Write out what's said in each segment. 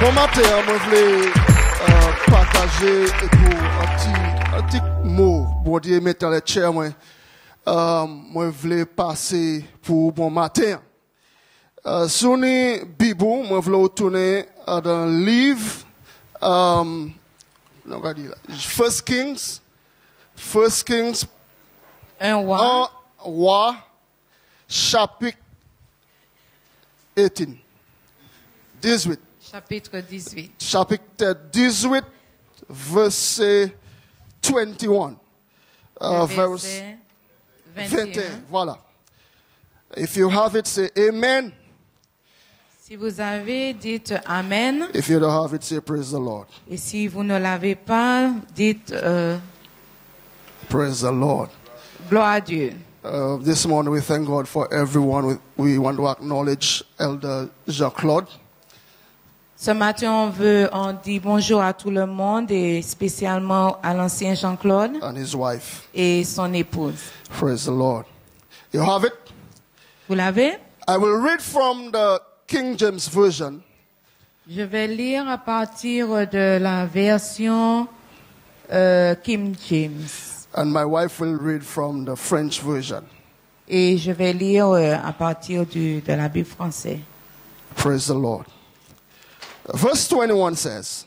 Bon matin, moi je voulais partager pour un petit mot. Bon Dieu, mettre les chairs, moi je voulais passer pour bon matin. Sur les Bible, moi je voulais retourner dans le livre, First Kings, Un roi, chapitre 18. chapitre 18. Chapitre 18, verset 21. Verset 21. Voilà. If you have it, say Amen. Si vous avez, dites Amen. If you don't have it, say Praise the Lord. Et si vous ne l'avez pas, dites Praise the Lord. Gloire à Dieu. This morning we thank God for everyone. We want to acknowledge Elder Jean-Claude. Ce matin, on dit bonjour à tout le monde et spécialement à l'ancien Jean-Claude And his wife. et son épouse. Praise the Lord. You have it? Vous l'avez? I will read from the King James Version. Je vais lire à partir de la version King James. And my wife will read from the French version. Et je vais lire à partir de la Bible française. Praise the Lord. Verse 21 says,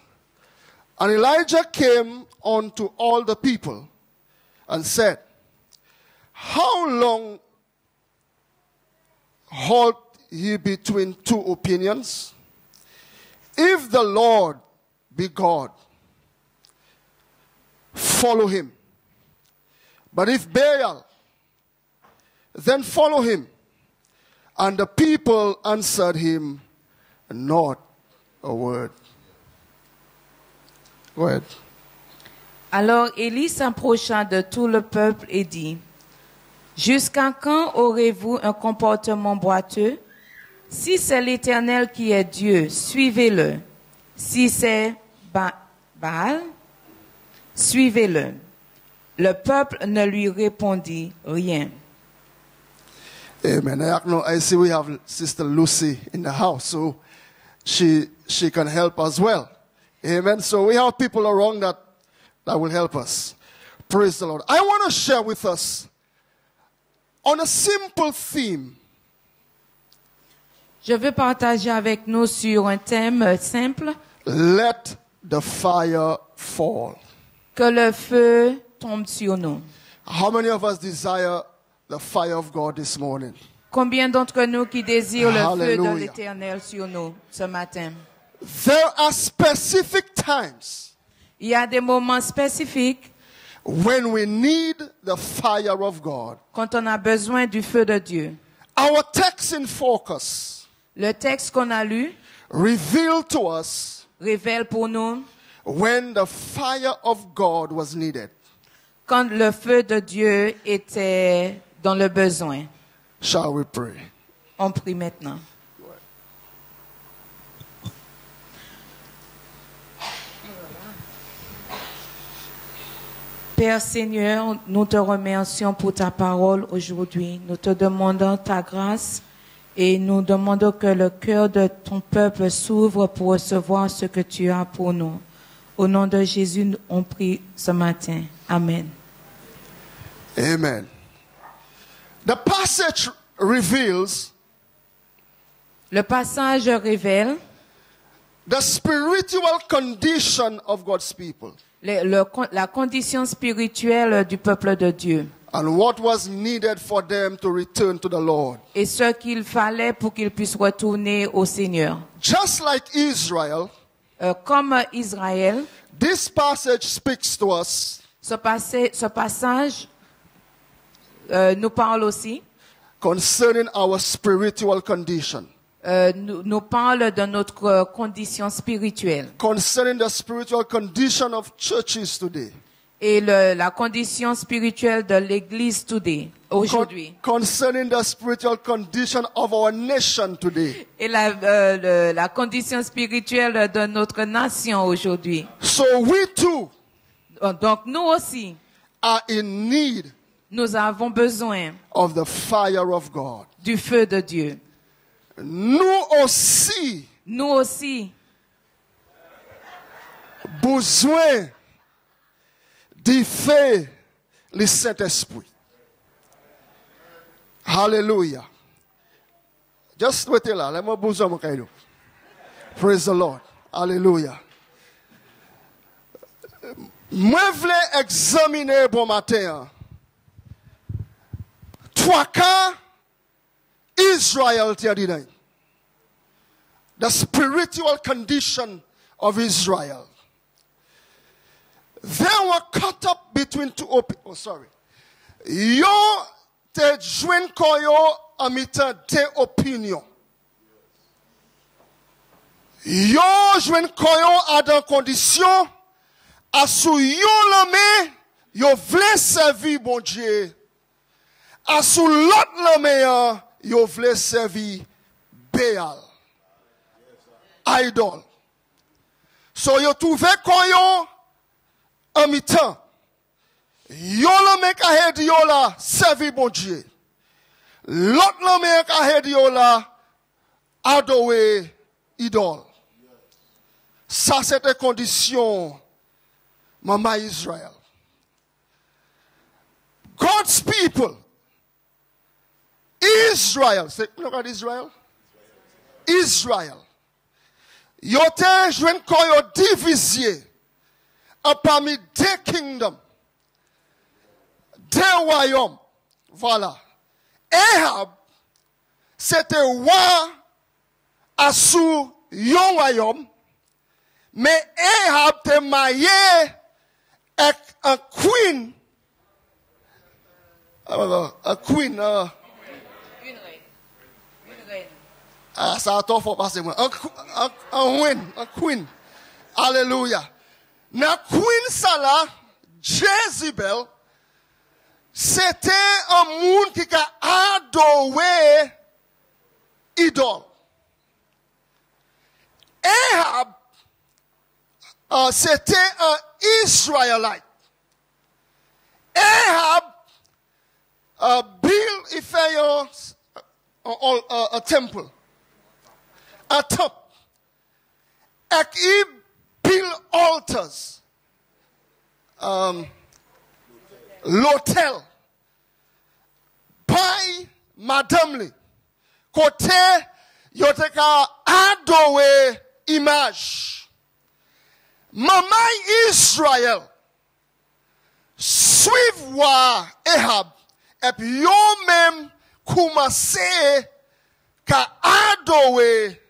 And Elijah came unto all the people and said, How long halt ye between two opinions? If the Lord be God, follow him. But if Baal, then follow him. And the people answered him not a word. Go ahead. Alors Élie s'approcha de tout le peuple et dit, Jusqu'à quand aurez-vous un comportement boiteux? Si c'est l'Éternel qui est Dieu, suivez-le. Si c'est Baal, suivez-le. Le peuple ne lui répondit rien. Amen. I see we have Sister Lucy in the house, so she can help as well. Amen. So we have people around that will help us. Praise the Lord. I want to share with us on a simple theme. Je veux partager avec nous sur un thème simple. Let the fire fall. Que le feu tombe sur nous. How many of us desire the fire of God this morning? Combien d'entre nous qui désirent le feu de Hallelujah. l'Éternel sur nous ce matin? There are specific times Il y a des moments spécifiques when we need the fire of God. quand on a besoin du feu de Dieu. Our text in focus Le texte qu'on a lu revealed to us révèle pour nous when the fire of God was needed. quand le feu de Dieu était dans le besoin. Shall we pray? On prie maintenant. Père Seigneur, nous te remercions pour ta parole aujourd'hui. Nous te demandons ta grâce et nous demandons que le cœur de ton peuple s'ouvre pour recevoir ce que tu as pour nous. Au nom de Jésus, on prie ce matin. Amen. Amen. The passage reveals Le passage révèle the spiritual condition of God's people la condition spirituelle du peuple de Dieu and what was needed for them to return to the Lord. et ce qu'il fallait pour qu'ils puissent retourner au Seigneur. Just like Israel, Comme Israël, this passage speaks to us ce passage nous parle aussi, concerning our spiritual condition, nous parle de notre condition spirituelle concerning the spiritual condition of churches today, et la condition spirituelle de l'Église aujourd'hui. concerning the spiritual condition of our nation today. Et la condition spirituelle de notre nation aujourd'hui. So we too Donc nous aussi, are in need nous avons besoin of the fire of God. du feu de Dieu. Nous aussi, Nous aussi, besoin d'y faire le Saint-Esprit. Hallelujah. Just wait là, let me besoin mon caillou. Praise the Lord. Hallelujah. Moi voulais examiner bon matin. Trois cas Israel t'a dit. The spiritual condition of Israel. They were caught up between two opinions. Oh, sorry. Yo te joint koyo en mitan deux opinions. Yo joint koyo à dans condition à sou yo l'homme yo vle servir bon Dieu. À sous l'autre l'homme yo vle servir Béal. Idol. So yo trouvé koyo en mi-temps. Yo l'homme ka hed yo la servi bon Dieu. L'autre l'homme ka hed yo la adorer idole. Ça c'était condition Mama Israel. God's people. Israel. C'est look at Israel. Israel. Yo te jwen kon yo divisé parmi deux kingdoms, deux royaumes. Voilà. Ahab, c'était roi à sous yon royaume, mais Ahab te marié avec un queen. A queen. Une reine. Ah, ça a trop fort passé moi. Un queen. Alléluia. Na queen ça là, Jezebel, c'était un monde qui a adoré idole. Ahab, c'était un Israélite. Ahab, Bill, il fait un temple. Un temple. Et il build altars. L'hôtel. By Madame Lee. Côté, yote ka adoré image. Maman Israël. Suivre Ahab. Et puis yo même commencé qu'à adorer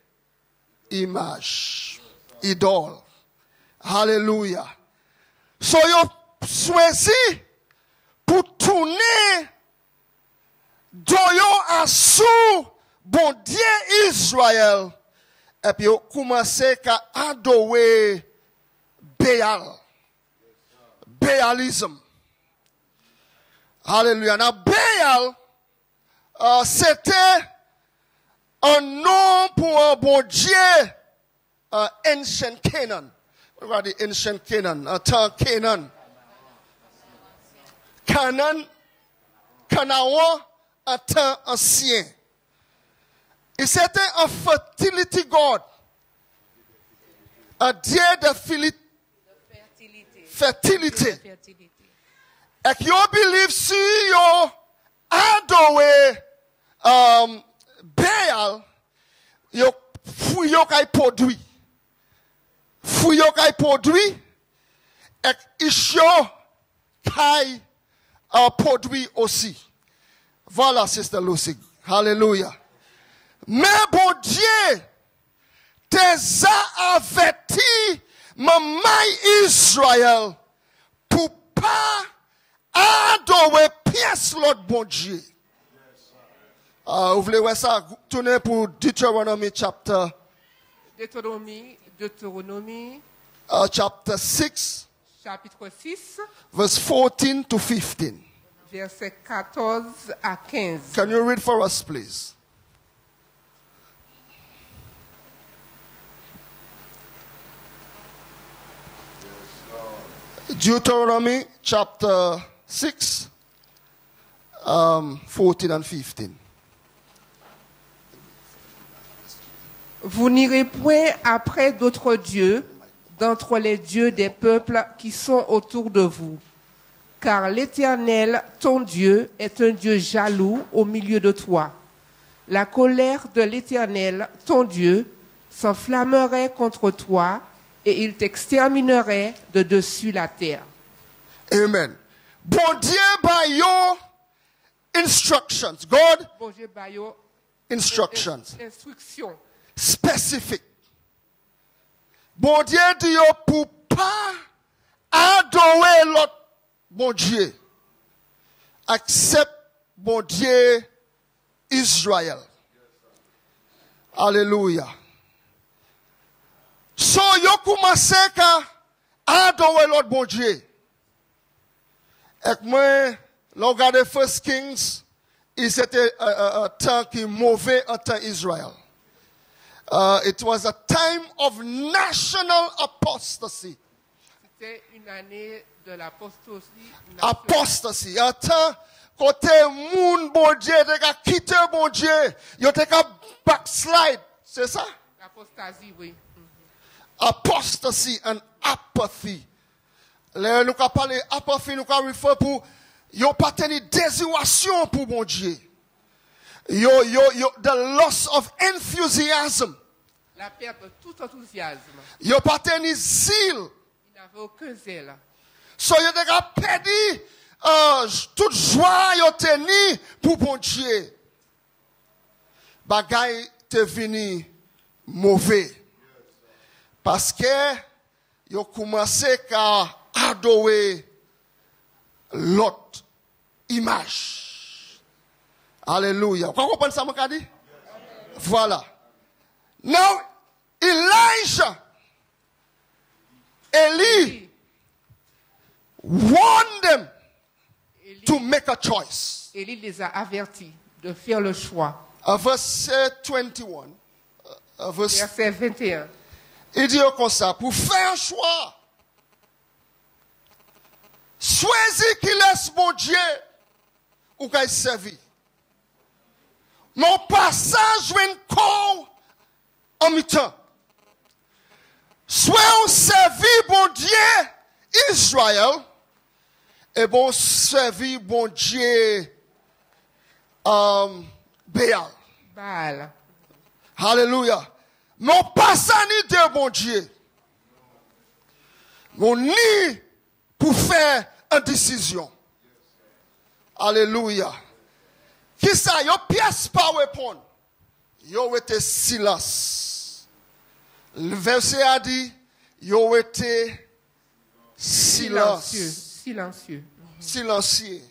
image, idole. Alléluia. So yo choisi pour tourner doyo à sous bon Dieu Israël. Et puis yo commencé qu'à adorer Béal. Béalisme. Alléluia. Na Béal, c'était un nom pour un bon Dieu, ancient Canaan. Regardez ancient Canaan, un temps Canaan. Canaan, Canaan, un temps ancien. Et c'était un fertility God. Un Dieu de fertilité. Et qui ont believe si yo adoré Béal, yo fouyo kay produit. Fouyo kay produit, et isyo kay produit aussi. Voilà, Sister Lucy. Hallelujah. Mais bon Dieu, t'es averti, maman Israël, pour pas adorer pièce l'autre bon Dieu. Vous voulez voir ça? Tournez pour Deuteronomy chapter. Deutéronomie. Chapter 6. Chapitre 6. Verse 14 to 15. Verset 14 à 15. Can you read for us, please? Deuteronomy chapter 6, 14 and 15. Vous n'irez point après d'autres dieux, d'entre les dieux des peuples qui sont autour de vous. Car l'Éternel, ton Dieu, est un Dieu jaloux au milieu de toi. La colère de l'Éternel, ton Dieu, s'enflammerait contre toi et il t'exterminerait de dessus la terre. Amen. Bon Dieu, by your instructions. God, Bon Dieu, ba yo instructions. instruction. Specific. Bon Dieu dit yo pour pas adorer l'autre bon Dieu. Accepte bon Dieu Israël. Alléluia. So yo commencé à adorer l'autre bon Dieu. Et moi, l'on regarde First Kings, c'était un temps qui est mauvais en temps Israël. It was a time of national apostasy. C'était une année de l'apostosie. Apostasy. Un temps côté moun bon Dieu, te ka quitté bon Dieu, yo te ka backslide. C'est ça? L'apostasie, oui. Apostasy and apathy. Là, nous avons parlé apathy, nous avons référé pour yo pas teni désiration pour bon Dieu. The loss of enthusiasm. La perte de tout enthousiasme. Yo pas teni zeal. Il n'avait aucun zèle. So yo te ka perdu toute joie yo teni pour bon Dieu. Bagay te vini mauvais. Parce que yo commencé à adorer l'autre image. Alléluia. Vous comprenez ça, mon dit? Voilà. Now, Elijah, Eli, warned them to make a choice. Élie les a avertis de faire le choix. Verset 21. Verset 21. Il dit comme ça, pour faire un choix, choisis qui laisse mon Dieu ou qu'il servi. Mon passage vient corps en mi-temps. Soit on servit bon Dieu Israël et bon servi bon Dieu Béal. Baal. Alléluia. Non pas ça ni de bon Dieu. Non ni pour faire une décision. Alléluia. Qui ça? Yo pièce pas répondre. Yo était silence. Le verset a dit, yo était silence. Silencieux. Silencieux. Silencieux.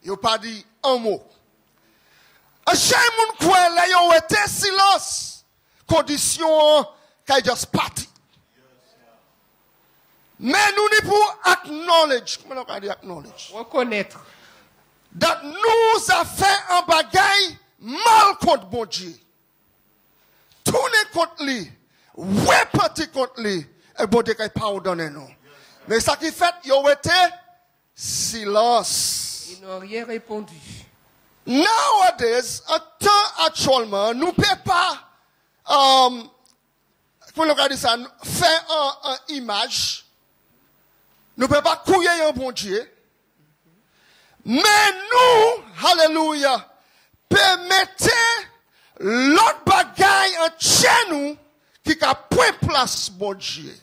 Yo pas dit un mot. Un chien moun kwe la yo était silence. Condition qu'elle just party. Mais nous n'y pour acknowledge. Comment on dit acknowledge? Reconnaître. That nous a fait un bagaille mal contre bon Dieu. Tourner contre lui. Repartir contre lui. Et bon Dieu qui pardonne nous. Mais ça qui fait, yo été silence. Ils n'ont rien répondu. Nowadays, un temps actuellement, nous ne pouvons pas comment on dit ça, faire un image. Nous ne pouvons pas couiller un bon Dieu. Mais nous, alléluia, permettez l'autre bagaille en chez nous qui a point place bon Dieu.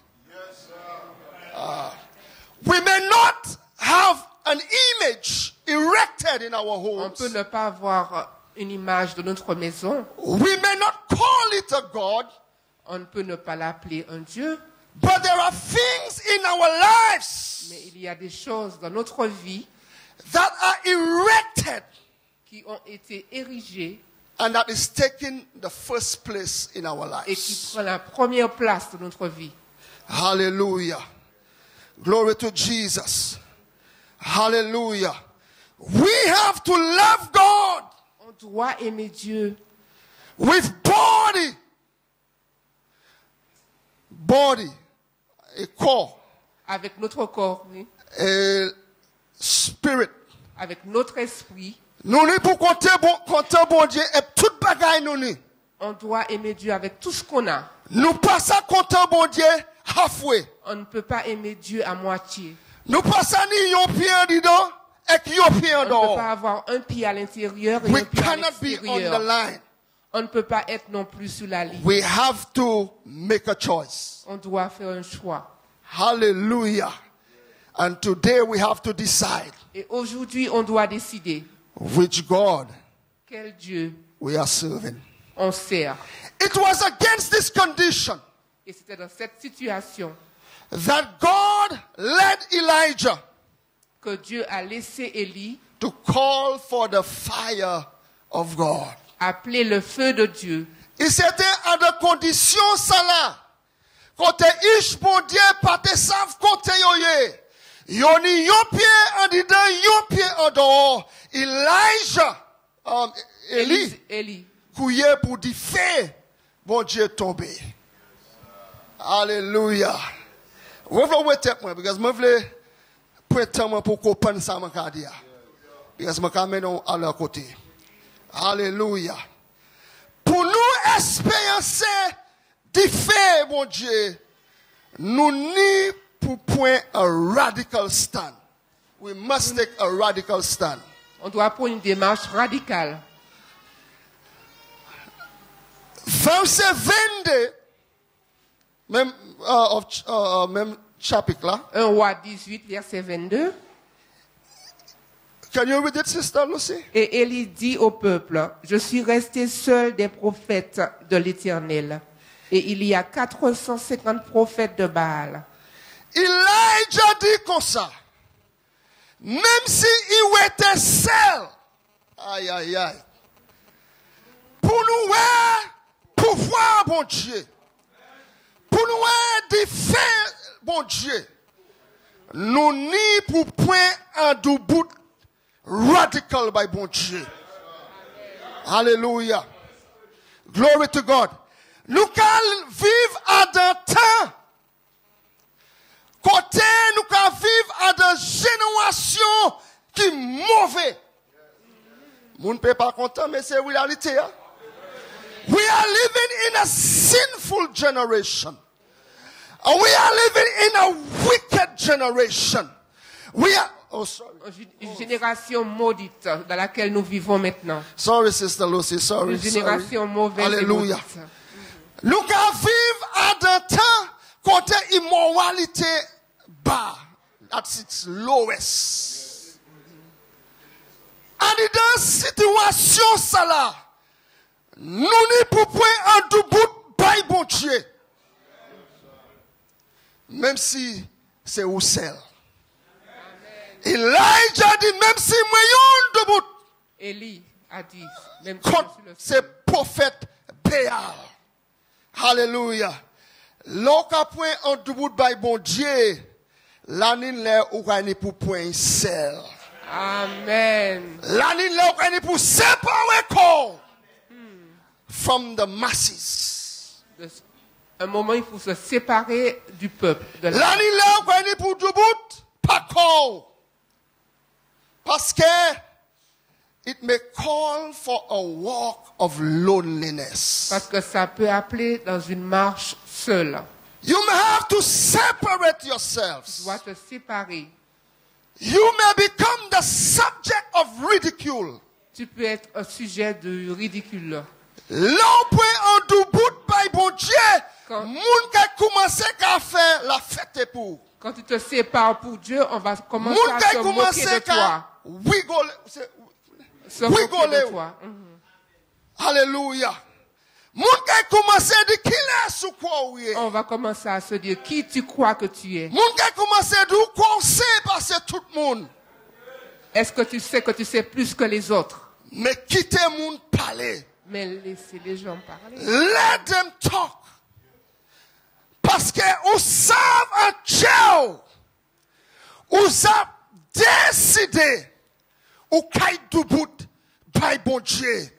We may not have an image erected in our On homes. peut ne pas avoir une image de notre maison. We may not call it a God. On ne peut ne pas l'appeler un Dieu. But there are things in our lives Mais il y a des choses dans notre vie that are erected qui ont été érigées and that is taking the first place in our et qui lives. prennent la première place de notre vie. Hallelujah. Glory to Jesus. Hallelujah. We have to love God On doit aimer Dieu with body, a corps, avec notre corps, oui, a spirit. avec notre esprit. Nous n'y pour compter bon Dieu et toute bagaille nous n'y. On doit aimer Dieu avec tout ce qu'on a. Nous pas ça compter bon Dieu halfway. On ne peut pas aimer Dieu à moitié. Nous passons yon pied en dedans et yon pied en On ne peut dehors. pas avoir un pied à l'intérieur et We un pied à cannot be on the l'extérieur. line. On ne peut pas être non plus sur la ligne. We have to make a choice. On doit faire un choix. Hallelujah. And today we have to decide Et aujourd'hui, on doit décider which God quel Dieu we are serving. on sert. It was against this condition Et c'était dans cette situation that God led Elijah que Dieu a laissé Élie to call for the fire of God. appeler le feu de Dieu. Et c'était à des conditions ça là. Côté ish bon Dieu pas te savent côté yoye. Yoni yon pied en dedans, yon pied en dehors. Elijah, Élie, couillé pour dire fait, bon Dieu tombé. Alléluia. Vous voulez wait moi, parce que je voulais prendre pour comprendre ça, je veux dire. Parce que je veux mener à leur côté. Alléluia. Pour nous expérimenter du fait, mon Dieu, nous n'y pour point a radical stand. We must take a radical stand. On doit prendre une démarche radicale. Verset 22, même chapitre là. 1 Roi 18, verset 22. Can you read it, Sister Lucy? Et Élie dit au peuple, je suis resté seul des prophètes de l'Éternel. Et il y a 450 prophètes de Baal. Elijah dit comme ça. Même si il était seul. Aïe, aïe, aïe. Pour nous, pouvoir, bon Dieu. Pour nous, des faits, bon Dieu. Nous n'y pour point un doubout radical by bon Dieu. Alléluia. Glory to God. Nous allons vivre à d'un temps. Côté, nous allons vivre à des générations qui sont mauvaises. Nous ne pouvons pas content, mais c'est la réalité. Hein? We are living in a sinful generation. We are living in a wicked generation. We are, oh sorry. Une génération maudite dans laquelle nous vivons maintenant. Sorry, Sister Lucy, sorry. Une génération mauvaise Alléluia. et maudite. Nous allons vivre à des temps côté immoralité bas, at its lowest. Et dans cette situation, ça là, nous n'y pouvons pas un doubout by bon Dieu. Même si c'est où seul. Elijah dit, même si moi yon debout, Élie a dit, même si contre je suis le ces prophètes Béal. Alléluia. Lorsqu'on point en debout by bon Dieu, l'année là où on est pour point seul. Amen. L'année là où on est pour séparer corps from the masses. Un moment, il faut se séparer du peuple. De la... L'année là où on est pour debout, pas corps. Parce que it may call for a walk of loneliness. Parce que ça peut appeler dans une marche seule. You may have to separate Tu yourselves. dois te séparer. You may become the subject of ridicule. Tu peux être un sujet de ridicule. L'emprunt en doubout by bon Dieu, Quand- moun qui commencé à faire la fête pour. Quand tu te sépares pour Dieu, on va commencer Moun à qui se moquer commencé de toi. à wiggle. Se moquer rigoler. de toi. Alléluia. Moun qui commencé à dire qu'il est sous quoi ou est. On va commencer à se dire qui tu crois que tu es. Moun qui commencé à dire quoi on sait parce que tout le monde. Est-ce que tu sais plus que les autres? Mais quittez moun parler. Mais laissez les gens parler. Let them talk. Parce que vous savez un Dieu. Vous avez décidé. Ou kay du bout. By bon Dieu.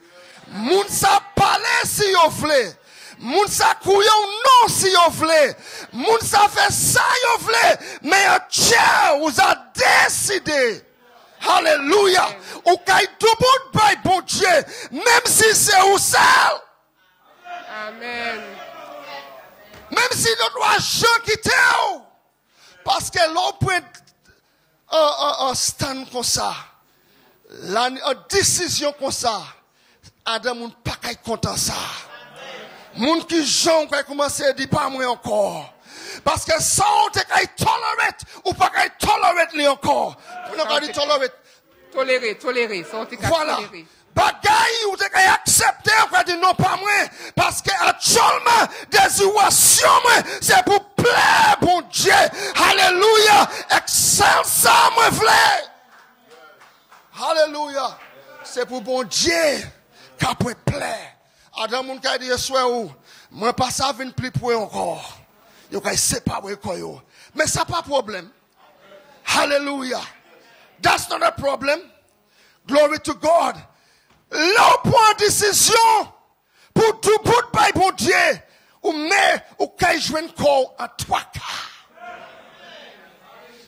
Moun sa parler si vous voulez. Moun sa kouyon non si vous voulez. Moun sa fait ça vous voulez. Mais un Dieu vous a décidé. Alléluia. Ou kay du bout by bon Dieu. Même si c'est ou seul. Amen. Même si nous doit gens quitter. Parce que l'on peut un stand comme ça. Une décision comme ça. Adam moun pas kay content ça. Moun qui Jean qui commencer à dire pas moi encore. Parce que ça on te kay tolerate ou pas kay tolerate lui encore. On a dit tolerate. Tolérer, ça on te kay Voilà. tolérer. Bagaille ou te kay accepter ou kay dire non pas moi parce que actuellement désiration moi c'est pour plaire bon Dieu. Alléluia. Excel ça moi vle. Alléluia. C'est pour bon Dieu. Qu'après plaît. Adam moun ka di souhait ou moi pas ça vinn plus pour encore. Yo ka séparer quoi yo. Mais ça pas problème. Hallelujah. That's not a problem. Glory to God. Là point décision pour tout bout by bon Dieu ou mais ou ka joindre corps en trois cas.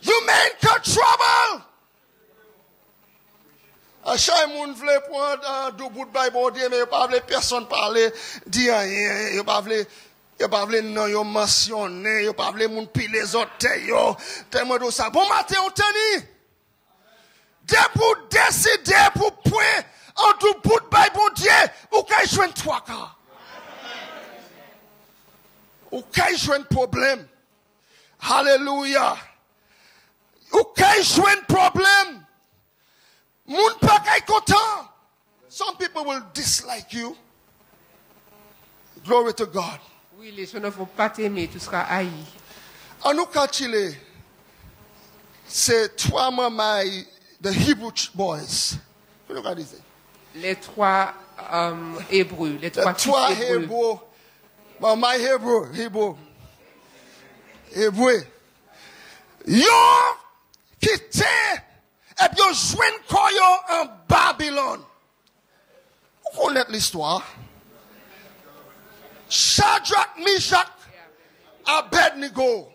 You may in trouble. À chaque monde voulait prendre deux bouts de bail bon Dieu mais il pas voulu personne parler dire rien il pas voulu non yo mentionner il pas voulu moun pile les orteils yo tellement de ça bon matin on teni dès pour décider pour point en deux bouts de bail bon Dieu ou kay joindre trois cas ou kay joindre problème hallelujah ou kay joindre problème. Moun pa kay content. Some people will dislike you. Glory to God. Oui, les gens ne vont pas t'aimer, tu seras haï. En nous cas Chile, c'est trois mamans, the Hebrew boys. Vous nous dites? Les trois Hébreux, les trois fils Trois Hébreux. Hébreux. Maman Hébreux. Yo quitté et puis ils joignent Koyo en Babylone. Vous connaissez l'histoire? Shadrach, Meshach, Abednego.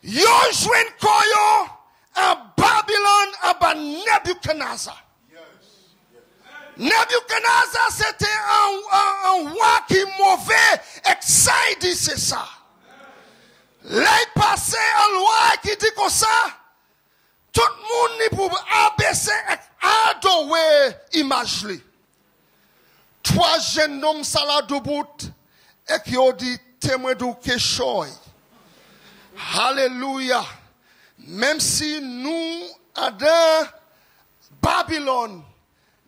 Ils joignent Koyo en Babylone à Nebuchadnezzar. Nebuchadnezzar c'était un roi qui mauvais, excited c'est ça. Là il passait un roi qui dit comme ça. Tout le monde n'est pour abaisser et adorer image li. Trois jeunes hommes salade debout et qui ont dit témoin de quelque. Alléluia. Même si nous dans Babylone,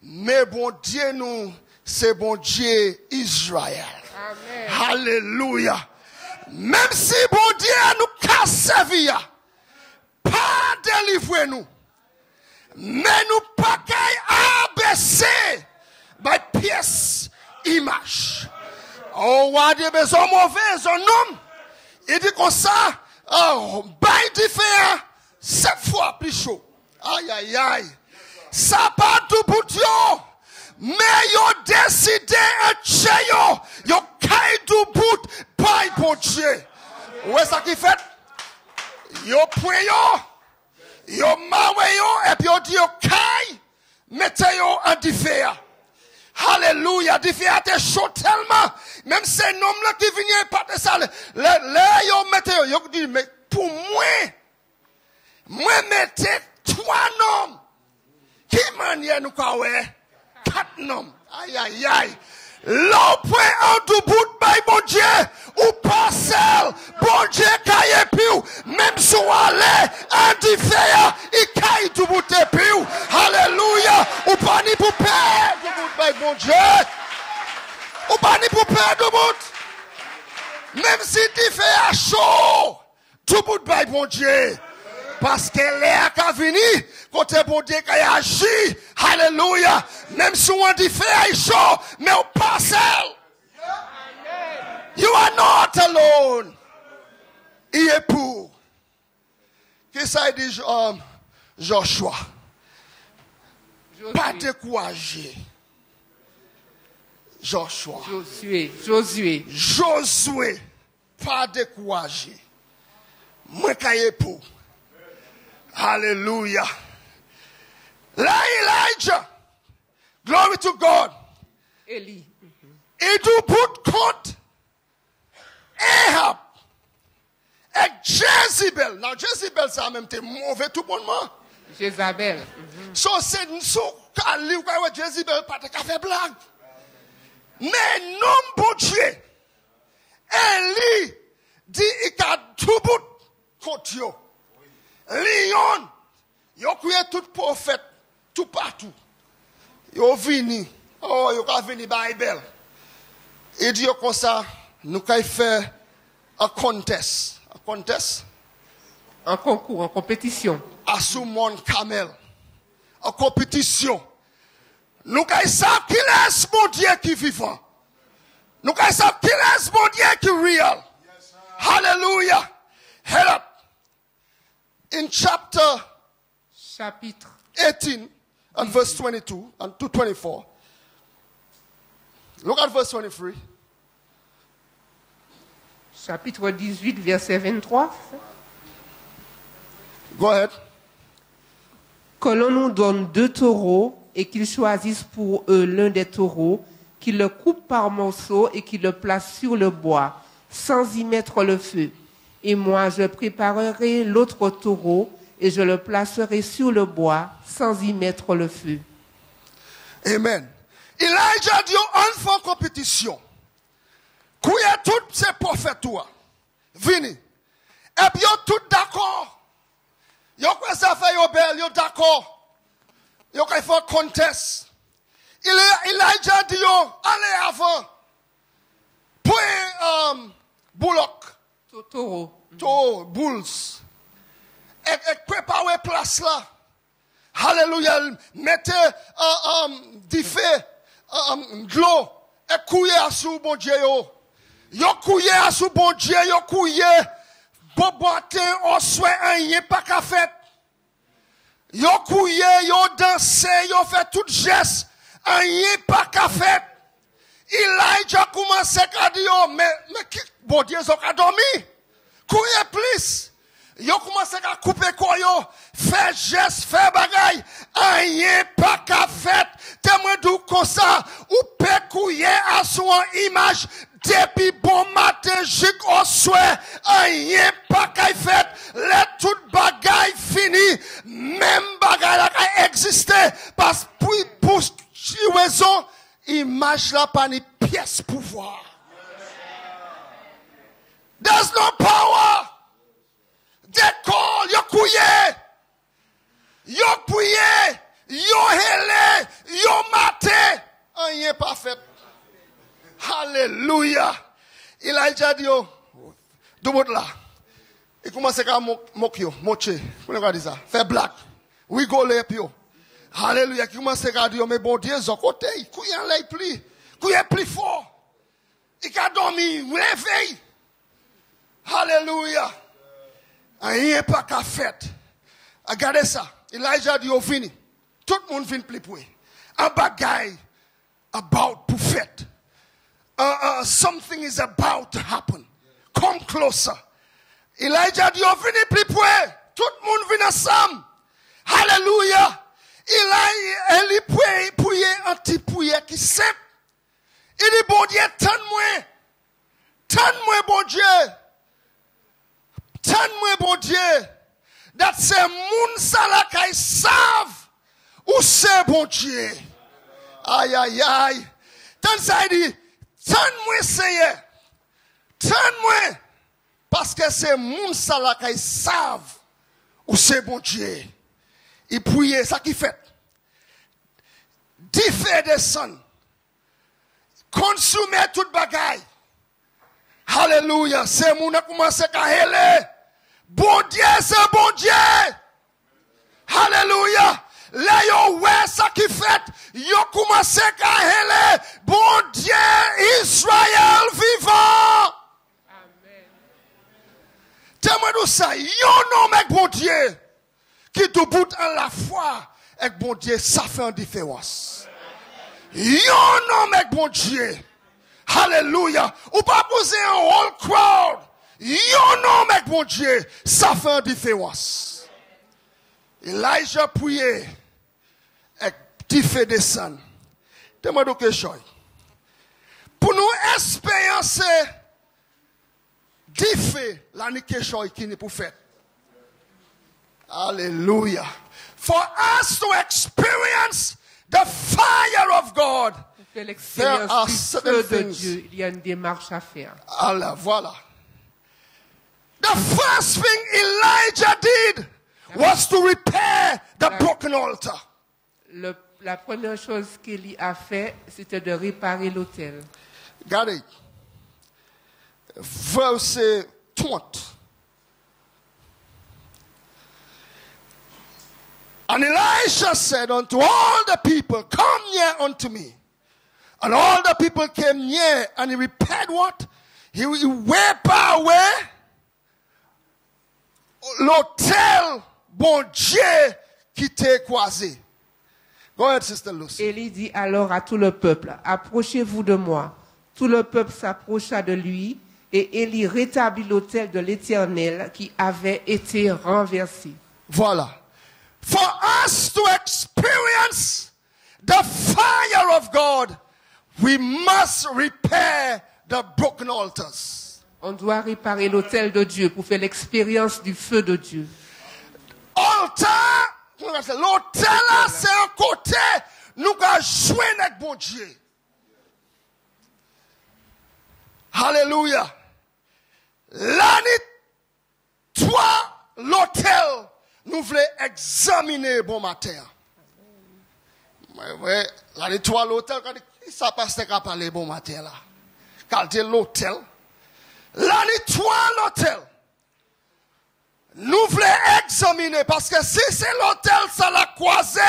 mais bon Dieu nous, c'est bon Dieu Israël. Amen. Alléluia. Même si bon Dieu nous casse servir. Pas délivrer nous. Mais nous pas qu'à abaisser by pièce image. Oh, ouais, des besoins mauvais, un homme. Il dit comme ça, oh, by différent, 7 fois plus chaud. Aïe, aïe, aïe. Ça pas tout pour Dieu. Mais yo décidé un cheyo. Yo caille du bout by pour Dieu. Où est ça qui fait? Yo point yo mawe yo, et puis yo dit yo kai, mettez yo en différent. Alléluia, différent est chaud tellement, même ces noms là qui viennent pas de ça, là yo mettez yo dit, mais pour moi mettez 3 noms, qui manière nous kawe, 4 noms, aïe aïe aïe. L'on point en tout bout by bon Dieu, ou parcelle, bon Dieu caille piou, même si on allait, indifférent, il caille tout bout de piou, alléluia, ou pas ni pour perdre tout bout by bon Dieu, ou pas ni pour perdre tout bout, même si différent chaud, tout bout by bon Dieu, parce que l'air qui a venu, côté bon Dieu qui a agi, alléluia, même si on dit fait chaud, mais on passe. You are not alone. Il est pour. Qu'est-ce que ça dit Joshua? Pas décourager. Joshua. Josué. Pas décourager. Moi qui est pour. Hallelujah. Là, Elijah. Glory to God. Élie. Et du bout de compte, Ahab et Jezebel. Now Jezebel ça même t'es mauvais tout bonnement. Jézabel. So c'est nous quand livre quoi Jezebel pas de faire blague. Mais non bon Dieu. Eli dit il a tout bout contre yo. Lion yo coué tout prophète tout partout. Yo vini. Oh yo ka vini Bible. Et dit comme ça nous kay faire un contest. Un contest? Un concours, en compétition. À sous mon camel. En compétition. Nous savons qui est mon Dieu qui est vivant. Nous savons qui est mon Dieu qui est real. Hallelujah. Head up. In chapitre 18 and verse 22 and to 24. Look at verse 23. Chapitre 18, verset 23. Go ahead. Que l'on nous donne 2 taureaux et qu'ils choisissent pour eux l'un des taureaux, qu'ils le coupent par morceaux et qu'ils le placent sur le bois, sans y mettre le feu. Et moi, je préparerai l'autre taureau et je le placerai sur le bois, sans y mettre le feu. Amen. Elijah dit, on fait compétition. Kouye tous ces prophètes, vini. Et puis, tout d'accord. Yo quoi ça fait yo bel, yo d'accord. Yo quoi fait contest. Elijah dit yo, allez avant. Pour bullock. Taureau. To bulls. Et préparez place là. Hallelujah. Mettez du feu, de l'eau. Et couillez à sous bon Dieu yo. Yo couillez à sous bon Dieu, yo couillez. Bon boite, on souhaite rien pas qu'à faire. Yo couillé, yo dansé, yo fait tout geste, rien pas qu'à faire. Elijah commence à dire, mais qui, bon Dieu, ils ont dormi. Couillé plus. Yo commence à couper quoi yo, fait geste, fait bagaille, rien pas qu'à faire. Témoin d'où comme ça, ou peut couiller à son image. Depuis bon matin, jusqu'au soir, rien pas qu'à fait, les toutes bagailles finies, même bagaille qui existait, parce que pour raison, image là pas ni pièce pouvoir. There's no power. Décolle, yo couillé, yo helé, yo maté, rien pas fait. Hallelujah. Elijah dit, deux mots là. Il commence à moquer, mocher. Vous avez dit ça? Faire blague. Rigoler, puis. Hallelujah. Il commence à dire, mais bon Dieu, son côté, il en l'a pris. Il est plus fort. Il a dormi, réveille. Hallelujah. Rien pas qu'à faire. Regardez ça. Elijah dit, fini. Tout le monde vient plus pour. Un bagaille about pour fête. Something is about to happen. Come closer. Elijah dit, venez plus près. Tout le monde vient ensemble. Hallelujah. Il prier un petit prière qui simple. Il dit, bon Dieu, tends-moi, bon Dieu. Tends-moi, bon Dieu. That c'est moun salakay savent où c'est bon Dieu. Aïe, aïe, aïe. Tant ça dit, tends-moi, Seigneur. Tends-moi. Parce que c'est moun salakay savent où c'est bon Dieu. Il priait, ça qui fait. Diffé descend. Consumer toute bagaille. Hallelujah. C'est moun a commencé à héler. Bon Dieu, c'est bon Dieu. Hallelujah. Là, yo, ouais, ça qui fait. Yo commencé à héler. Bon Dieu, Israël vivant. Témoin de ça, yo non, mec, bon Dieu, qui debout en la foi, avec bon Dieu, ça fait une différence. Yo non, mec, bon Dieu, hallelujah, ou pas poser un whole crowd, yo non, mec, bon Dieu, ça fait une différence. Elijah priait, avec petit fait descendre. Témoin de quelque chose. Pour nous expériencer diffé la nication qui n'est pour faire. Hallelujah. For us to experience the fire of God, Pour faire there are l'expérience du certain feu de things. Dieu, il y a une démarche à faire. Allah, voilà. The first thing Elijah did was to repair the broken altar. La première chose qu'Élie a fait, c'était de réparer l'autel. Got it. Verset 30. And Elisha said unto all the people, come near unto me. And all the people came near, and he repaired what? He wiped away l'autel, bon Dieu, qui t'est croisé. Go ahead, Sister Lucy. Élie dit alors à tout le peuple, approchez-vous de moi. Tout le peuple s'approcha de lui, et Élie rétablit l'autel de l'Éternel qui avait été renversé. Voilà. For us to experience the fire of God, we must repair the broken altars. On doit réparer l'autel de Dieu pour faire l'expérience du feu de Dieu. Altar, l'autel là, c'est un côté, nous allons jouer avec bon Dieu. Hallelujah. L'année, toi, l'autel, nous voulons examiner bon matin. Ouais, l'année, toi, l'autel, ça passe qu'à parler bon matin là. Quand l'autel, l'année, toi, l'autel. Nous voulons examiner parce que si c'est l'autel, ça l'a croisé,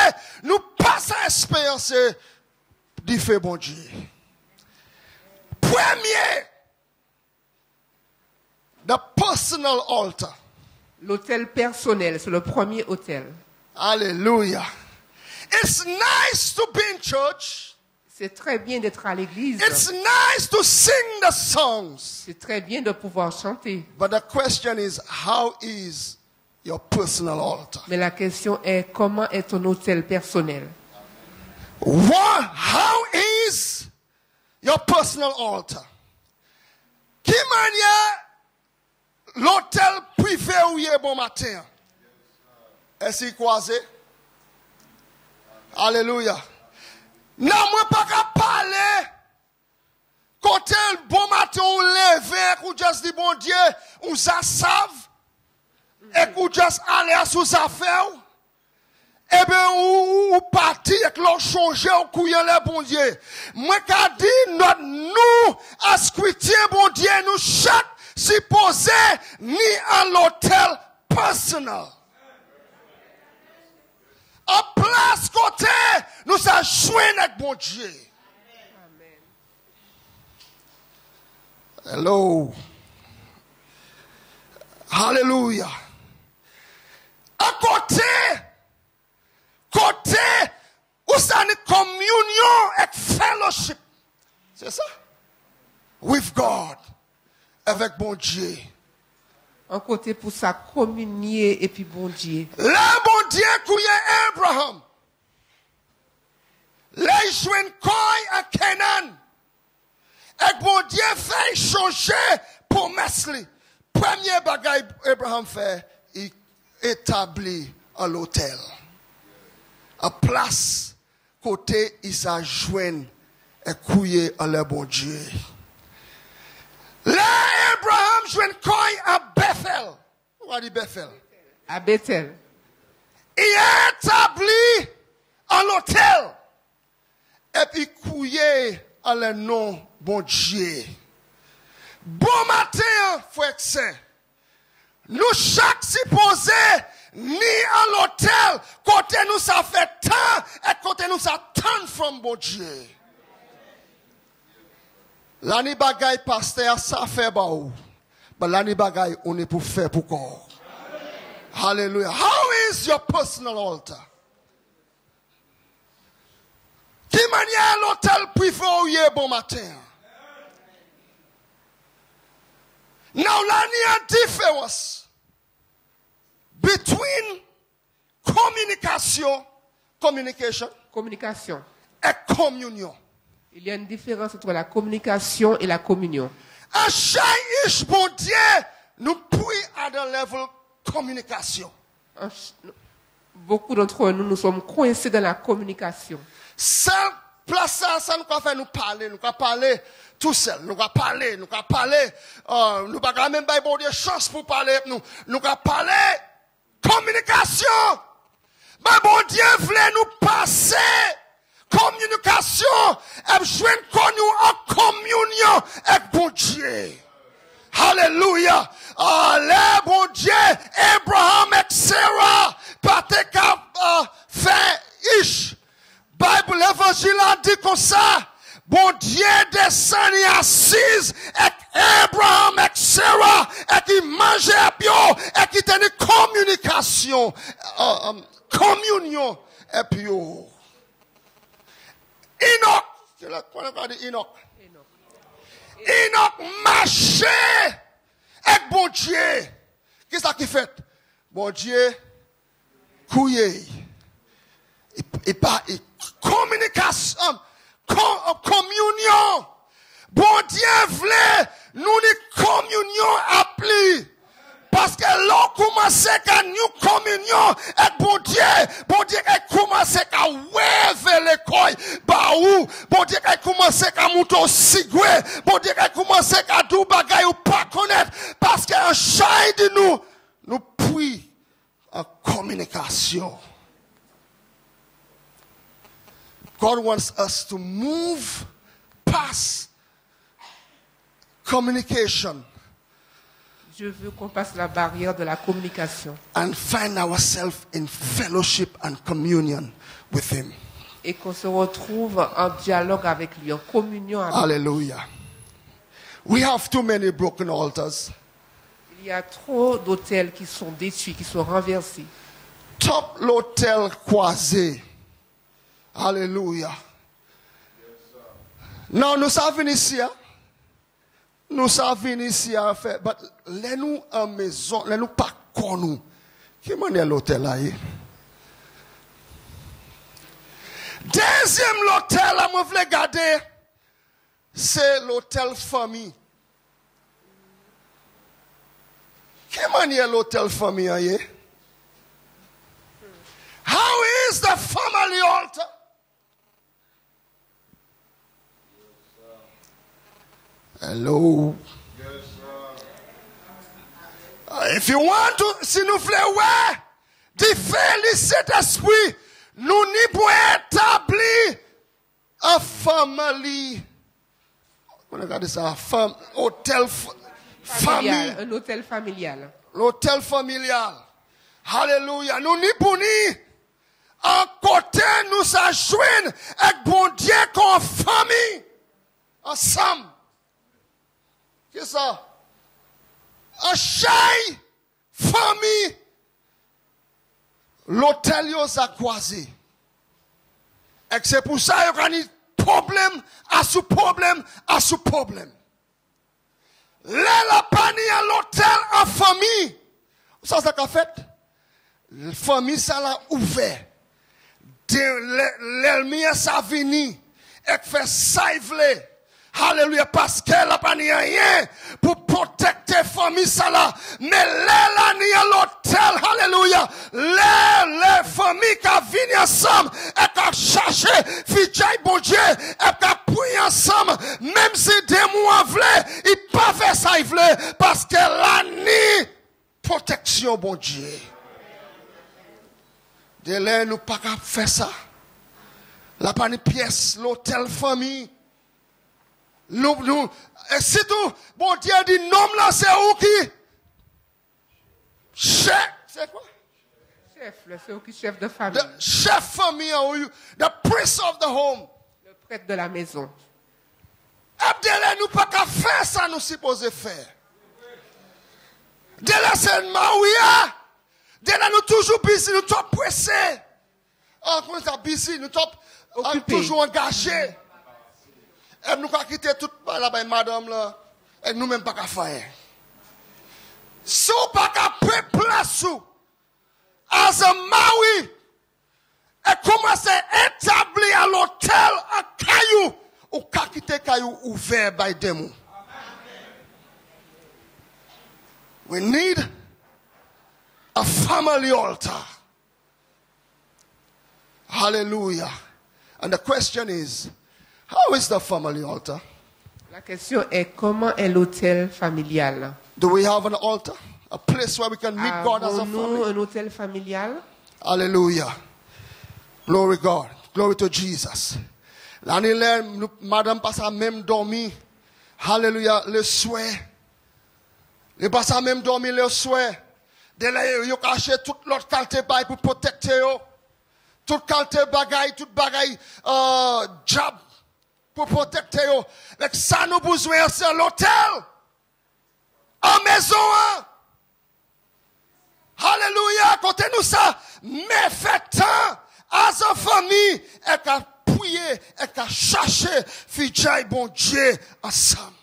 nous passons à expériencer du fait bon Dieu. Premier, the personal altar. L'autel personnel, c'est le premier autel. Hallelujah. It's nice to be in church. C'est très bien d'être à l'église. It's nice to sing the songs. C'est très bien de pouvoir chanter. But the question is, how is your personal altar? Mais la question est, comment est ton autel personnel? How is your personal altar? Qui manière l'hôtel privé où il est bon matin? Est-ce qu'il croisé? Alléluia. Non, moi pas qu'à parler. Côté le bon matin, on lève, ou juste dit bon Dieu, on ça savent, et qu'on juste aller à sous affaires. Eh bien, ou parti et que l'on change au couillant les bon Dieu. Moi, qu'a dit, nous, à scripture, bon Dieu, nous chaque supposé, ni à l'hôtel personnel. À place côté, nous sommes joués avec bon Dieu. Hello. Hallelujah. À côté, où ça une communion et fellowship. C'est ça? With God. Avec bon Dieu. Un côté pour sa communier et puis bon Dieu. Le bon Dieu qui est Abraham. Les jeunes coy à Canaan. Et bon Dieu fait changer pour Mesli. Premier bagage Abraham fait, il établit à l'hôtel. À place, côté, il s'ajoigne et couillé à le bon Dieu. Là, Abraham joint coy à Bethel. Où dit Bethel? À Bethel. Il est établi à l'hôtel. Et puis couillé à le nom bon Dieu. Bon matin, frère saint. Nous chaque supposé ni à l'hôtel, côté nous ça fait tant, et côté nous ça tant from bon Dieu. L'année bagaille pasteur, ça fait baou. Mais l'année bagaille, on est pour faire pour corps. Hallelujah. How is your personal altar? Qui manière l'hôtel privé où il est bon matin? Now, l'année a différence between communication Communication. et communion. Il y a une différence entre la communication et la communion. Un chaïch, bon Dieu, nous puis à un level communication. Beaucoup d'entre nous sommes coincés dans la communication. Seul place ça nous va faire nous parler tout seul, nous va parler, nous pas même pas bon Dieu chance pour parler nous va parler communication. Mais bon Dieu voulait nous passer communication et joindre nous en communion avec bon Dieu. Alléluia. Allez, bon Dieu, Abraham et Sarah, pas te faire ish. Bible évangile a dit comme ça. Bon Dieu descend et assise avec Abraham et Sarah et qui mangeait bio et qui tenait communication, communion et puis Enoch. Enoch marchait avec bon Dieu. Qu'est-ce qu'il fait? Bon Dieu, couillé. Et communication, communion. Bon Dieu voulait nous une communion appelée. Parce que l'on commençait à nous communion avec bon Dieu a commencé à wéver les coins, baou, bon Dieu a commencé à monter au sigoué, bon Dieu a commencé à tout bagay ou pas connaître, parce qu'un chai de nous puis en communication. God wants us to move past communication. Je veux qu'on passe la barrière de la communication. And find ourselves in fellowship and communion with Him. Et qu'on se retrouve en dialogue avec lui, en communion avec lui. Hallelujah. We have too many broken altars. Il y a trop d'autels qui sont détruits, qui sont renversés. Top l'autel croisé. Hallelujah. Non, nous savons ici. Nous savons ici à faire. Mais laissez-nous en maison, laissez-nous pas qu'on nous. Qui m'en est l'hôtel là? Deuxième l'hôtel, là, moi, je voulais garder. C'est l'hôtel famille. Qui m'en est l'hôtel famille? How is the family altar? Hello. Yes, sir. If you want to, si nous voulons, ouais, différer cet esprit, nous n'y pouvons établir un family. On regarde ça, hôtel famille. Un hôtel familial. L'hôtel familial. Alléluia. Nous n'y pouvons en côté, nous s'ajoignent avec bon Dieu comme famille. Ensemble. Qu'est-ce que ça? Un chai, famille, l'hôtel yo sa croisé. Et c'est pour ça qu'il y a un problème à sous problème à sous problème. Là, la panier à l'hôtel en famille. Ça qu'a fait? La famille, ça l'a ouvert. L'ennemi, ça venu. Et fait ça, il voulait. Alléluia, parce qu'elle n'a pas rien pour protéger la famille, ça là. Mais là, il y a l'hôtel, alléluia. Les familles qui viennent ensemble, et qui cherchent, fidèles, bon Dieu, et qui prient ensemble, même si des mois voulaient, ils ne peuvent pas faire ça, ils voulaient, parce que là, ni protection, bon Dieu. De là, nous ne pouvons pas faire ça. La pas une pièce, l'hôtel famille. Nous, et c'est tout. Bon Dieu dit, nom là, c'est où qui? Chef, c'est quoi? Chef, c'est où qui chef de famille? The chef famille, the priest of the home. Le prêtre de la maison. Abdelé, nous pas qu'à faire ça, nous supposons faire. De là, c'est Maouia. De là, nous toujours busy, nous sommes pressés. Nous sommes busy, nous sommes toujours engagés. Et nous avons quitté toute la madame là. Et nous même pas qu'à faire. Si vous pas qu'à prendre place as a Maui. Et commencer à établir à l'hôtel à Caillou. Ou qu'à quitter Caillou ouvert by demo. We need a family altar. Hallelujah. And the question is, how is the family altar? La question est comment est l'autel familial? Do we have an altar? A place where we can meet God as a Avons-nous family? un autel familial? Hallelujah. Glory God. Glory to Jesus. L'année là, madame passe à même dormir. Hallelujah. Le soir. Elle passe à même dormir le soir. De là, yo caché toute l'autre qualité bail pour protéger yo. Toute qualité bagaille, toute bagaille, job pour protéger yo. Avec ça, nous besoin, c'est l'hôtel. En maison, hein. Hallelujah, côté nous ça, mais fait temps, as a famille, et qu'à prier, et qu'à chercher, fidèle bon Dieu, ensemble.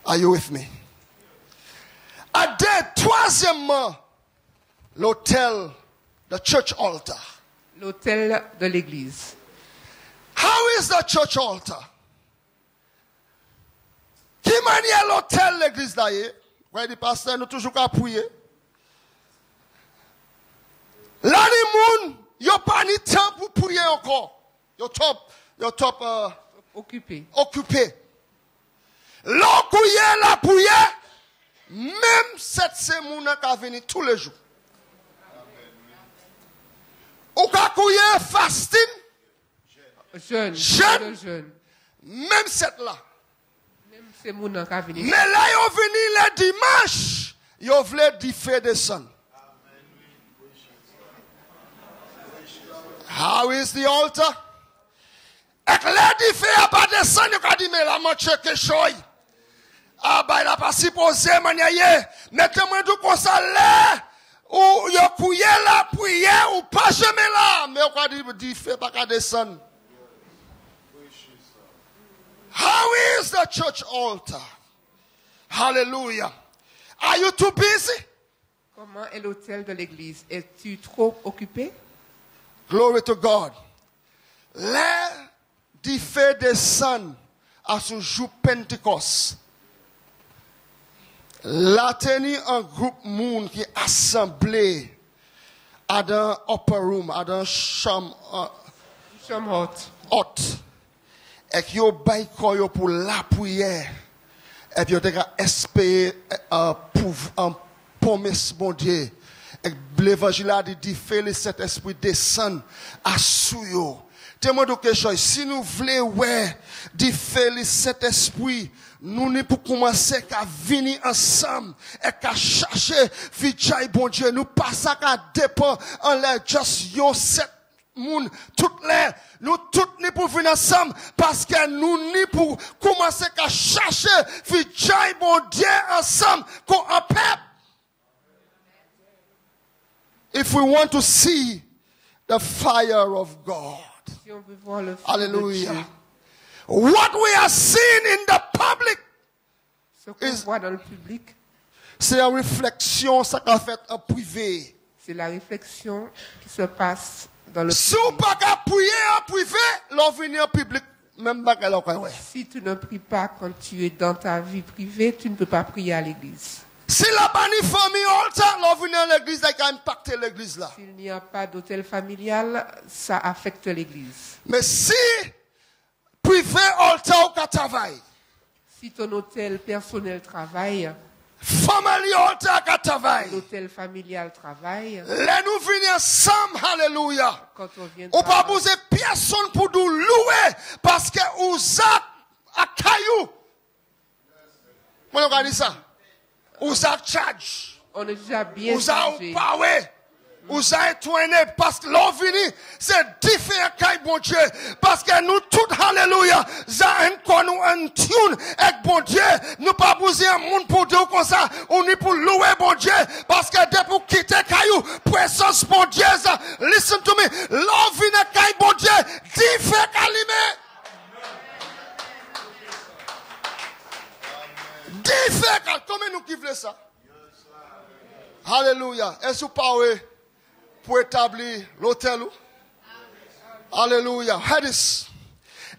Are you with me? Troisièmement, l'autel, the church altar. L'autel de l'église. How is the church altar? Qui manière l'autel l'église là? Ouais, les pasteurs nous toujours qu'à prier. Là, les gens, ils n'ont pas ni temps pour prier encore. Ils sont Occupé. L'occupé, la prier, même cette semaine qui vient tous les jours. Ou qu'à couiller fasting, jeûne, même cette là. Même ces gens qui viennent. Mais là, ils venu le dimanche, ils voulaient differ des sons. How is the altar? Et les differ à pas des sons, ils ont dit, mais la manche que choy. Ah, bah, il a pas supposé, maniaye. Mettez-moi tout comme ça là. Ou yo couillé la prière ou pas jamais là. Mais on dit, differ pas qu'à descendre. How is the church altar? Hallelujah. Are you too busy? Comment est l'autel de l'église? Es-tu trop occupé? Glory to God. Les diffé descend à ce jour Pentecôte. La tenir un groupe monde qui est assemblé à dans upper room, à dans chambre haute. Et qui ont bail pour la prière. Et puis, on a espéré pour un promesse, bon Dieu. Et l'évangile a dit, fait le Saint-Esprit descendre à souyo. Témoin de quelque chose. Si nous voulons, ouais, faire le Saint-Esprit, nous ne pouvons commencer qu'à venir ensemble et qu'à chercher, fidèle, bon Dieu. Nous passons qu'à dépend en l'air, just yo, sept moun, toutes les, nous toutes ni pour venir ensemble, parce que nous ni pour commencer qu'à chercher, fidèle, bon Dieu, ensemble, qu'on en peuple. If we want to see the fire of God. Si on veut voir le feu Hallelujah. de Dieu. What we are seeing in the public Ce qu'on voit dans le public, c'est une réflexion, ça qu'a fait en privé. c'est la réflexion qui se passe dans le Si on pas qu'à prier en privé, l'on vient en public, même pas qu'elle ouais. Si tu ne pries pas quand tu es dans ta vie privée, tu ne peux pas prier à l'église. Si la banni famille altar, l'on vient à l'église, ça a impacté l'église là. S'il n'y a pas d'hôtel familial, ça affecte l'église. Mais si privé altar ou travail, Si ton hôtel personnel travaille, family altar ou travail, l'hôtel familial travaille, là nous venons ensemble, hallelujah. quand on vient Ou pas besoin personne pour nous louer parce que ou ça à caillou. Moi on dit ça. Ou ça charge. on est déjà bien Ou ça chargé. ou pas ouais. Ou ça étoigné parce que l'on vini c'est différent caille bon Dieu parce que nous tout hallelujah ça un nous un tune avec bon Dieu nous pas besoin monde pour dire comme ça on est pour louer bon Dieu parce que dès pour quitter caillou présence bon Dieu ça listen to me l'on vini caille bon Dieu différent calimé différent comment nous qui voulons ça hallelujah est-ce pas ouais pour établir l'hôtel. Hallelujah. Hear this.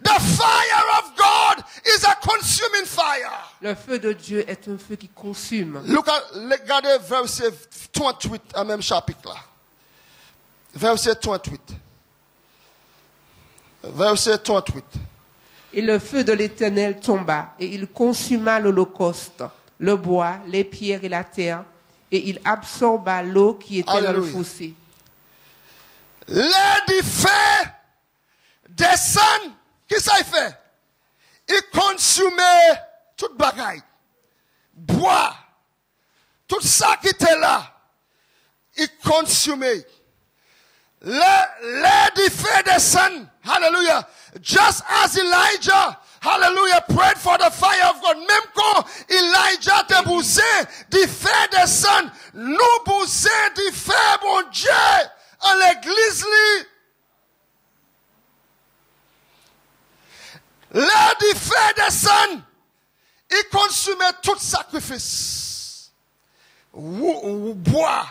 The fire of God is a consuming fire. Le feu de Dieu est un feu qui consume. Look at, regardez verset 38, à même chapitre là. Verset 38. Verset 38. Et le feu de l'Éternel tomba, et il consuma l'holocauste, le bois, les pierres et la terre, et il absorba l'eau qui était dans le Alléluia. fossé. L'air du feu descend, qu'est-ce qu'il fait? Il consumait toute bagaille, bois, tout ça qui était là, il consumait. L'air du feu descend, hallelujah, just as Elijah, hallelujah, prayed for the fire of God. Même quand Elijah te bousé, du feu descend, nous bousé du feu, mon Dieu, à l'église, l'air du feu descend, il consumait tout sacrifice. Bois,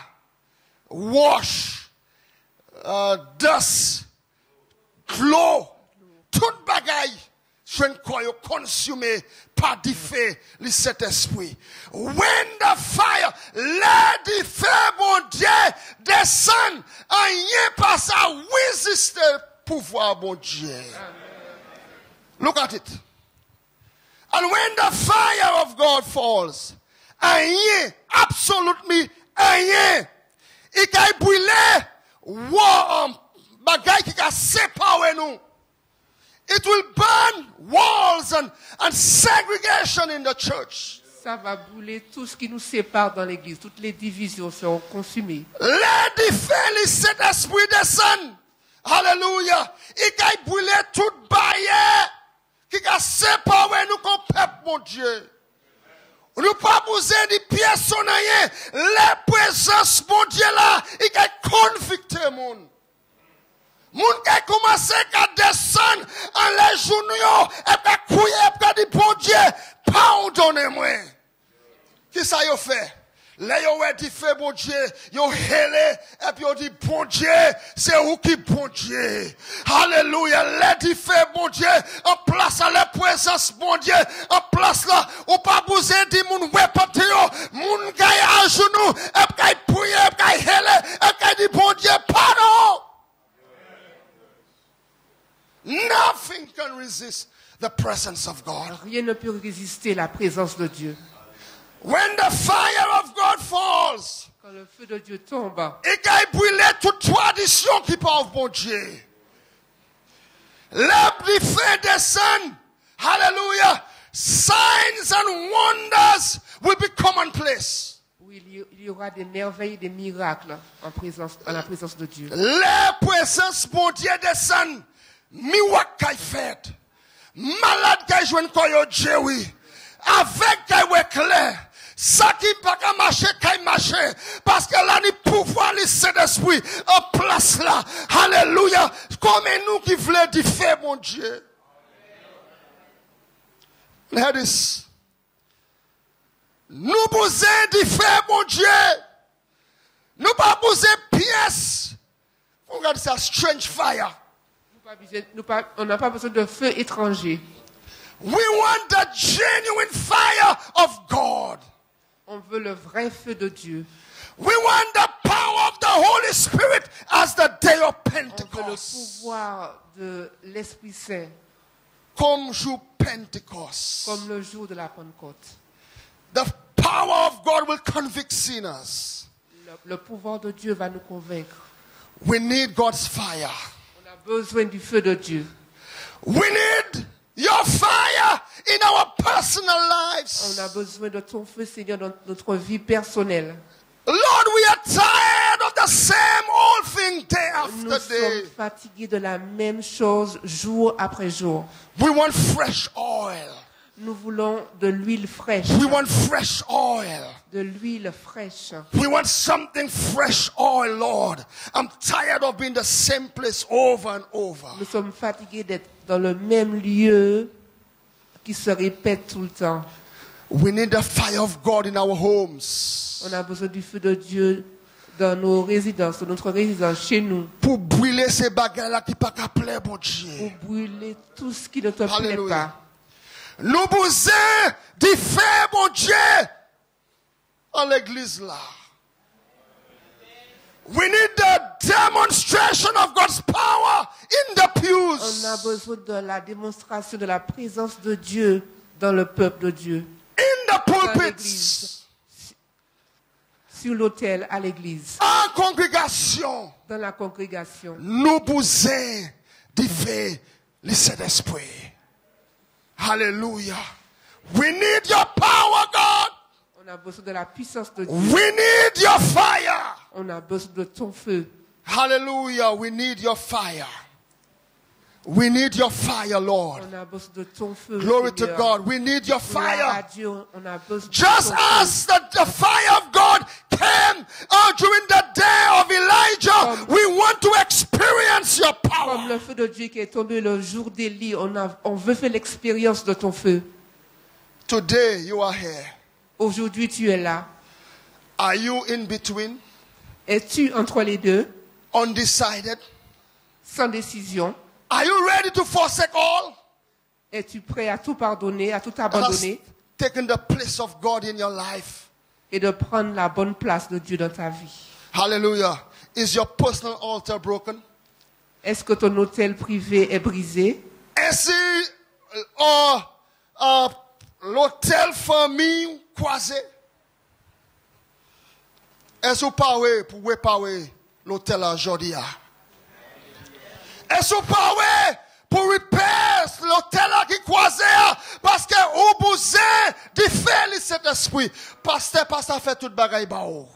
wash, dust, clos, toute bagaille, je ne crois consumé par du feu, le Saint-Esprit. When the fire, l'air du feu, mon Dieu, descend, rien pas ça, résister pouvoir, mon Dieu. Look at it. And when the fire of God falls, rien, absolutely rien, il a brûlé, bagaille qui a séparé nous. It will burn walls and segregation in the church. Ça va brûler tout ce qui nous sépare dans l'église. Toutes les divisions seront consumées. L'air du feu, le Saint-Esprit descend. Hallelujah. Il a brûlé toute barrière qui a séparé nous comme peuple, mon Dieu. Nous pas besoin de pièces en rien. La présence, mon Dieu, là, il a convicté, mon. Moun qui a commencé à descendre en les genoux, et puis à couiller, et puis à dire, bon Dieu, pardonnez-moi. Qui ça y a fait? Là, yo a dit, fait bon Dieu, yo hélé, et puis yo dit, bon Dieu, c'est où qui bon Dieu? Alléluia, là, dit, fait bon Dieu, en place à la présence, bon Dieu, en place là, ou pas besoin de moun, ouais, pati yo, moun qui a à genoux, et puis qui prier, et puis qui hélé, et puis dit, bon Dieu, pardon. Nothing can resist the presence of God. Rien ne peut résister la présence de Dieu. When the fire of God falls, Quand le feu de Dieu tombe, il a brûlé toute tradition qui parle bon Dieu. L'âme du feu descend. Hallelujah. Signs and wonders will be commonplace. oui, il y aura des merveilles, des miracles en la présence de Dieu. La présence bon Dieu descend. Miwak kay fait. Malade kay joine koyo Dieu oui. Avec kay we clair. Ça qui pas qu'à marcher kay marcher. Parce que là ni pouvoir le Saint-Esprit en place là. Alléluia. Comme nous qui voulons du feu mon Dieu. Hear this. Nous besoin du feu mon Dieu. Nous pas besoin pièces. Regarde ça strange fire. On n'a pas besoin de feu étranger. We want the genuine fire of God. On veut le vrai feu de Dieu. We want the power of the Holy Spirit as the day of On veut le Pentecost. pouvoir de l'Esprit Saint, Comme jour Pentecost. comme le jour de la Pentecôte. The power of God will convict sinners. Le pouvoir de Dieu va nous convaincre. We need God's fire. On a besoin du feu de Dieu. We need your fire in our personal On lives. a besoin de ton feu, Seigneur, dans notre vie personnelle. Lord, we are tired of the same old thing day Nous after day. sommes fatigués de la même chose jour après jour. We want fresh oil. Nous voulons de l'huile fraîche. We want fresh oil. De l'huile fraîche. We want something fresh oil, Lord. I'm tired of being the same place over and over. Nous sommes fatigués d'être dans le même lieu qui se répète tout le temps. We need the fire of God in our homes. On a besoin du feu de Dieu dans nos résidences, dans notre résidence, chez nous, Pour brûler ces bagages-là qui pas qu'à plaire, bon Dieu. pour brûler tout ce qui ne te plaît Hallelujah. pas. Nous besoin du fait, mon Dieu, à l'église là. We need the demonstration of God's power in the pews. On a besoin de la démonstration de la présence de Dieu dans le peuple de Dieu. In the Dans pulpits. l'église. Sur l'autel à l'église. En congrégation. Dans la congrégation. Nous besoin du fait, le Saint-Esprit. Hallelujah. We need your power, God. On a besoin de la puissance de Dieu. We need your fire. On a besoin de ton feu. Hallelujah. We need your fire. We need your fire, Lord. On a besoin de ton feu. Glory to Seigneur. God. We need your Gloire à fire. Dieu, on a besoin de Just ton feu. as the fire of God came during the day of Elijah, we want to experience your Comme power. le feu de Dieu qui est tombé le jour d'Élie, on veut faire l'expérience de ton feu. Today you are here. Aujourd'hui, tu es là. Are you in between? Es-tu entre les deux, Undecided? sans décision? Are you ready to forsake all? Es-tu prêt à tout pardonner, à tout And has abandonner taken the place of God in your life? et de prendre la bonne place de Dieu dans ta vie? Hallelujah. Is your personal altar broken? Est-ce que ton hôtel privé est brisé? Est-ce l'hôtel famille croisé? Est-ce que pas pour réparer l'hôtel aujourd'hui? Est-ce que pas pour réparer l'hôtel qui croisé? Parce que au besoin de faire cet esprit. Pasteur fait tout bagaille bao.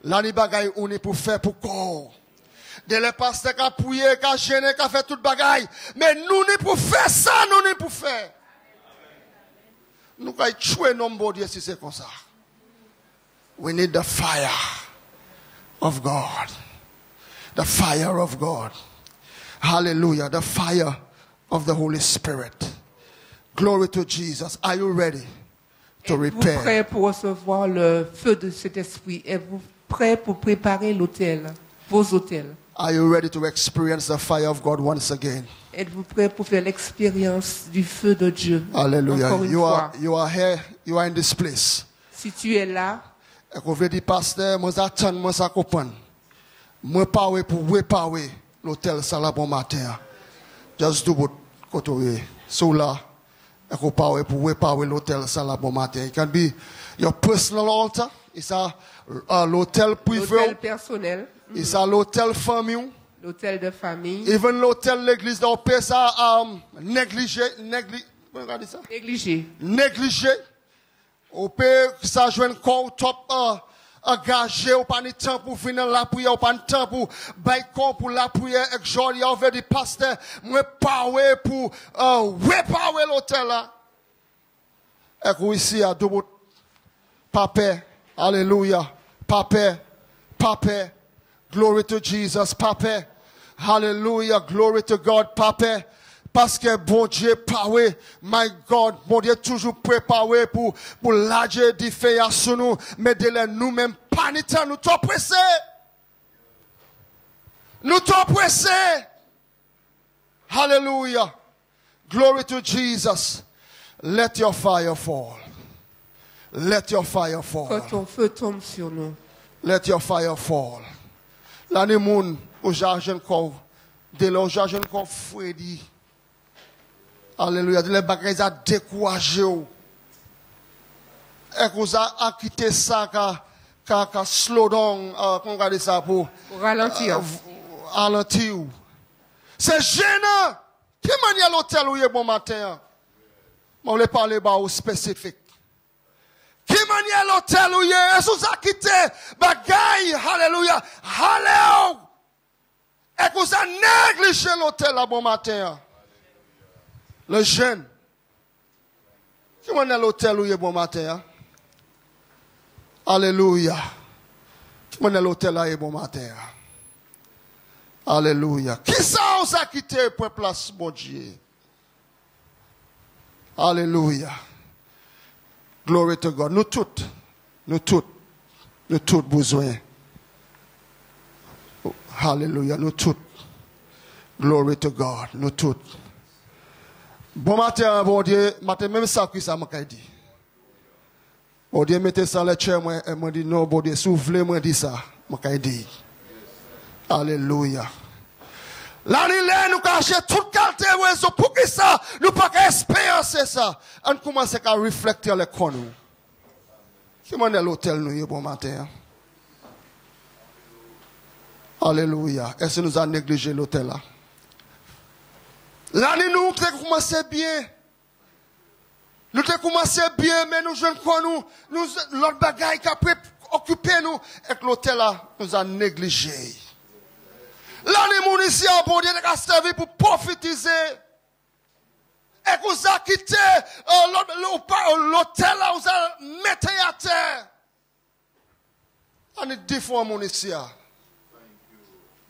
Là ni bagaille on est pour faire pour corps. De les pasteurs qui a prié, qui a gêné, qui a fait toute bagaille. Mais nous n'est pour faire ça, nous n'est pour faire. Nous allons tuer nos Dieu si c'est comme ça. We need the fire of God. The fire of God. Hallelujah. The fire of the Holy Spirit. Glory to Jesus. Are you ready to Êtes-vous repair? prêt pour recevoir le feu de cet esprit? Êtes-vous prêt pour préparer l'autel, vos autels? Are you ready to experience the fire of God once again? Êtes-vous prêt pour faire l'expérience du feu de Dieu? Hallelujah. Encore une You fois. are here. You are in this place. Si tu es là, Et qu'on veut dire, pasteur, moi j'attends, moi ça comprend. Moi pas pour réparer l'hôtel ça là bon matin. Just do what côté so là. Et qu'on pas pour réparer l'hôtel ça là bon matin. It can be your personal altar. It's l'hôtel privé. l'hôtel personnel, It's l'hôtel famille. l'hôtel de famille, Even l'hôtel l'église on peut ça négligé. Regardez ça. négligé. Négligé. On peut ça jouer encore top engagé ou pas de temps pour venir la prière ou pas de temps pour bailler pour la prière avec Jordi avec des pasteurs moi parler pour réparer l'hôtel là et qu'on ici à deux papa alléluia papa glory to Jesus papa hallelujah glory to God papa. Parce que bon Dieu parle, my God, bon Dieu toujours préparé pour l'âge du feu sur nous, mais de nous-mêmes paniquer, nous t'en pressés. Nous t'en pressés. Hallelujah. Glory to Jesus. Let your fire fall. Let your fire Que fall. ton feu tombe sur nous. Let your fire fall. L'année moun, au jardin corps, de l'au jardin corps Freddy. Alléluia. Les bagages à décourager. Et qu'on a quitté ça, qu'à slow down, qu'on regarde ça pour Ralentir. ralentir. C'est gênant. Qui manière l'hôtel où il est bon matin? Je voulais parler au spécifique. Qui manière l'hôtel où il est? Est-ce que vous avez quitté bagaille? Alléluia. Alléluia. Et qu'on a négligé l'hôtel à bon matin. Le jeune. Qui m'a dit à l'hôtel où il est bon matin? Alléluia. Qui m'a dit à l'hôtel où il est bon matin? Alléluia. Qui ça vous a quitté pour place, mon Dieu? Alléluia. Glory to God. Nous tous besoin. Alléluia. Nous tous. Glory to God. Nous tous. Bon matin, bon Dieu, matin même ça que ça m'a dit. Bon Dieu, mettez ça le chair, moi, et moi dit non, bon Dieu, si vous voulez, moi dit ça, m'a dit. Alléluia. L'année là, nous cachons toute qualité raison pour que ça, nous pas expérimenter ça. On commence à réfléchir les cons. Qui m'a dit l'hôtel nous bon matin? Alléluia. Est-ce que nous avons négligé l'hôtel là? L'année nous avons commencé bien. Nous avons commencé bien, mais nous jeunes nous l'autre bagaille qui a occupé nous, et l'hôtel là, nous avons négligé. L'année mon ici, bon Dieu, a servi pour profiter. Et vous a quitté l'hôtel là, vous a mis à terre. L'année deux fois mon ici.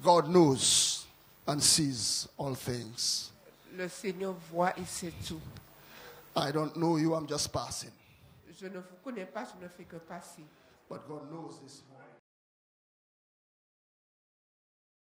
God knows and sees all things. Le Seigneur voit et sait tout. I don't know you, I'm just passing. Je ne vous connais pas, je ne fais que passer. But God knows this morning.